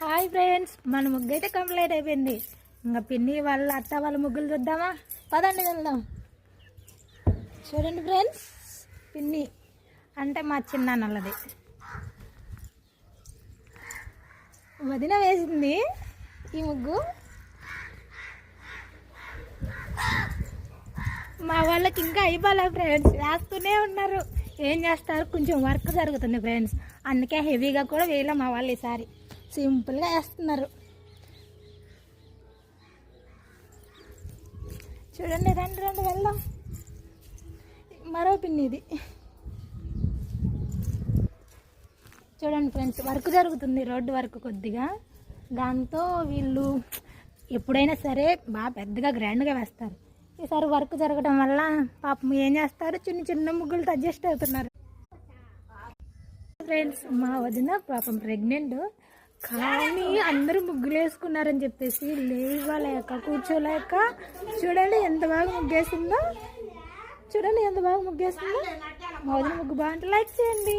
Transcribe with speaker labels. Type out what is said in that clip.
Speaker 1: Hi friends, మన ముగ్గు అయితే కంప్లీట్ అయిపోయింది. ఇంకా పిన్ని వాళ్ళ అత్త వాళ్ళ ముగ్గులు చూద్దామా? పదండి వెళ్దాం. చూడండి ఫ్రెండ్స్, పిన్ని అంటే మా చిన్నాన్నది వదిన వేసింది ఈ ముగ్గు. మా వాళ్ళకి ఇంకా అయిపోలే ఫ్రెండ్స్, వేస్తూనే ఉన్నారు. ఏం చేస్తారు, కొంచెం వర్క్ జరుగుతుంది ఫ్రెండ్స్, అందుకే హెవీగా కూడా వేయలే మా వాళ్ళు. ఈసారి సింపుల్గా వేస్తున్నారు. చూడండి, రండి రండి వెళ్దాం. మరో పిన్ని ఇది. చూడండి ఫ్రెండ్స్, వర్క్ జరుగుతుంది, రోడ్డు వర్క్ కొద్దిగా. దాంతో వీళ్ళు ఎప్పుడైనా సరే బాగా పెద్దగా గ్రాండ్గా వేస్తారు. ఈసారి వర్క్ జరగడం వల్ల పాపం ఏం చేస్తారు, చిన్న చిన్న ముగ్గులతో అడ్జస్ట్ అవుతున్నారు ఫ్రెండ్స్. మా వదిన పాపం ప్రెగ్నెంట్, కానీ అందరూ ముగ్గులు వేసుకున్నారని చెప్పేసి లేవలేక కూర్చోలేక చూడండి ఎంత బాగా ముగ్గేసిందో. చూడండి ఎంత బాగా ముగ్గేసిందో. మా వదిన ముగ్గు బాగుంటే లైక్ చేయండి.